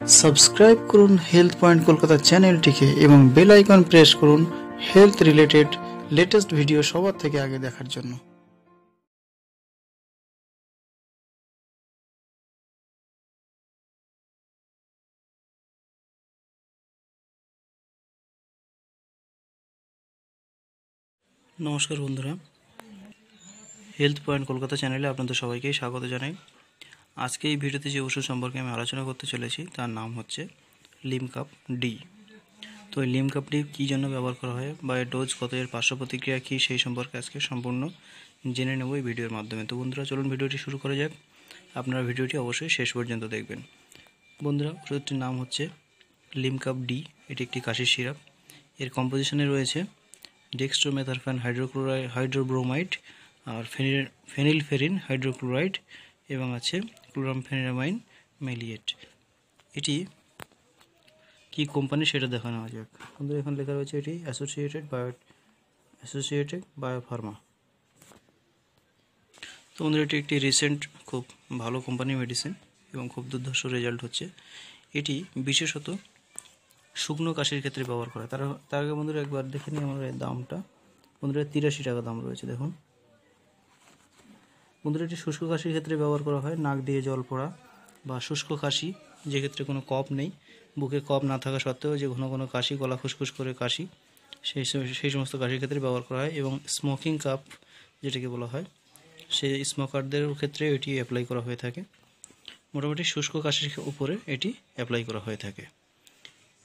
Subscribe করুন health point Kolkata চ্যানেলটিকে এবং বেল আইকন প্রেস করুন হেলথ রিলেটেড লেটেস্ট ভিডিও সবার থেকে আগে দেখার জন্য। নমস্কার বন্ধুরা, হেলথ পয়েন্ট কলকাতা চ্যানেলে আপনাদের সবাইকেই স্বাগত জানাই। আজকে এই ভিডিওতে যে ওষুধ সম্পর্কে আমি আলোচনা করতে চলেছি তার নাম হচ্ছে লিমকাপ ডি। তো এই লিমকাপ ডি কী জন্য ব্যবহার করা হয় বা এর ডোজ কত, এর পার্শ্ব প্রতিক্রিয়া কী, সেই সম্পর্কে আজকে সম্পূর্ণ জেনে নেব এই ভিডিওর মাধ্যমে। তো বন্ধুরা চলুন ভিডিওটি শুরু করা যাক। আপনারা ভিডিওটি অবশ্যই শেষ পর্যন্ত দেখবেন। বন্ধুরা, ওষুধটির নাম হচ্ছে লিমকাপ ডি। এটি একটি কাশির সিরাপ। এর কম্পোজিশনে রয়েছে ডেক্সট্রোমেথারফ্যান হাইড্রোব্রোমাইড আর ফেনিলফেরিন হাইড্রোক্লোরাইড এবং আছে ক্লোরামফেনিরামাইন মেলিয়েট। এটি কি কোম্পানি সেটা দেখা নেওয়া যাক। বন্ধুরা, এখানে লেখা রয়েছে এটি অ্যাসোসিয়েটেড বায়োফার্মা। তো বন্ধুরা, এটি একটি রিসেন্ট খুব ভালো কোম্পানি মেডিসিন এবং খুব দুর্ধর্ষ রেজাল্ট হচ্ছে। এটি বিশেষত শুকনো কাশির ক্ষেত্রে ব্যবহার করা। তার আগে বন্ধুরা একবার দেখে নিই আমরা এর দামটা। বন্ধুরা 83 টাকা দাম রয়েছে, দেখুন। বন্ধুরা, এটি শুষ্ক কাশির ক্ষেত্রে ব্যবহার করা হয়। নাক দিয়ে জল পড়া বা শুষ্ক কাশি, যে ক্ষেত্রে কোনো কফ নেই, বুকে কফ না থাকা সত্ত্বেও যে ঘন ঘন কাশি, গলা খুসখুস করে কাশি, সেই সমস্ত কাশির ক্ষেত্রে ব্যবহার করা হয়। এবং স্মোকিং কাপ যেটাকে বলা হয়, সেই স্মোকারদের ক্ষেত্রে এটি অ্যাপ্লাই করা হয়ে থাকে। মোটামুটি শুষ্ক কাশির উপরে এটি অ্যাপ্লাই করা হয়ে থাকে।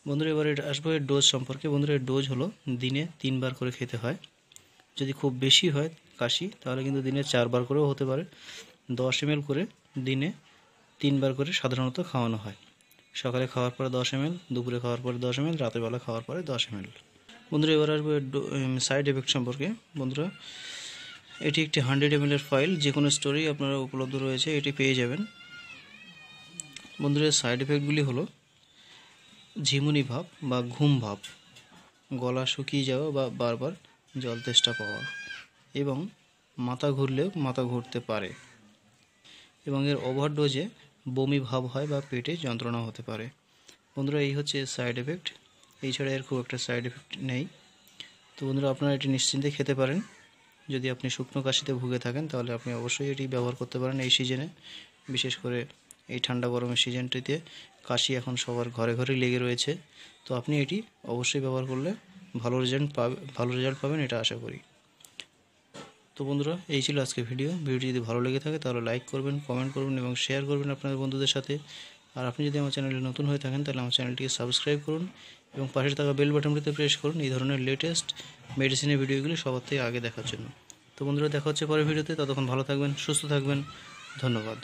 বন্ধুরা, এবার এটা আসবো এর ডোজ সম্পর্কে। বন্ধুরা, এর ডোজ হলো দিনে 3 বার করে খেতে হয়। যদি খুব বেশি হয় কাশি তাহলে কিন্তু দিনে 4 বার করেও হতে পারে। 10 ml করে দিনে 3 বার করে সাধারণত খাওয়ানো হয়। সকালে খাওয়ার পরে 10 ml, দুপুরে খাওয়ার পরে 10 ml, রাতের বেলা খাওয়ার পরে 10 ml। বন্ধুরা, এবার আসবো এর সাইড এফেক্ট সম্পর্কে। বন্ধুরা, এটি একটি 100 ml এর ফাইল, যে কোনো স্টোরেই আপনারা উপলব্ধ রয়েছে, এটি পেয়ে যাবেন। বন্ধুরা, সাইড এফেক্টগুলি হলো ঝিমুনি ভাব বা ঘুম ভাব, গলা শুকিয়ে যাওয়া বা বারবার জল তেষ্টা পাওয়া, এবং মাথা ঘুরলেও মাথা ঘুরতে পারে, এবং এর ওভারডোজে বমি ভাব হয় বা পেটে যন্ত্রণা হতে পারে। বন্ধুরা, এই হচ্ছে এর সাইড এফেক্ট। এছাড়া এর খুব একটা সাইড এফেক্ট নেই। তো বন্ধুরা, আপনারা এটি নিশ্চিন্তে খেতে পারেন। যদি আপনি শুকনো কাশিতে ভুগে থাকেন তাহলে আপনি অবশ্যই এটি ব্যবহার করতে পারেন এই সিজনে। বিশেষ করে এই ঠান্ডা গরমের সিজনটিতে কাশি এখন সবার ঘরে ঘরেই লেগে রয়েছে। তো আপনি এটি অবশ্যই ব্যবহার করলে ভালো রেজাল্ট পাবেন, এটা আশা করি। তো বন্ধুরা, এই ছিল আজকে ভিডিওটি যদি ভালো লেগে থাকে তাহলে লাইক করবেন, কমেন্ট করবেন এবং শেয়ার করবেন আপনাদের বন্ধুদের সাথে। আর আপনি যদি আমার চ্যানেলে নতুন হয়ে থাকেন তাহলে আমার চ্যানেলটিকে সাবস্ক্রাইব করুন এবং পাশে থাকা বেল বাটনটিতে প্রেস করুন এই ধরনের লেটেস্ট মেডিসিনের ভিডিওগুলি সবার থেকে আগে দেখার জন্য। তো বন্ধুরা, দেখা হচ্ছে পরের ভিডিওতে। ততক্ষণ ভালো থাকবেন, সুস্থ থাকবেন। ধন্যবাদ।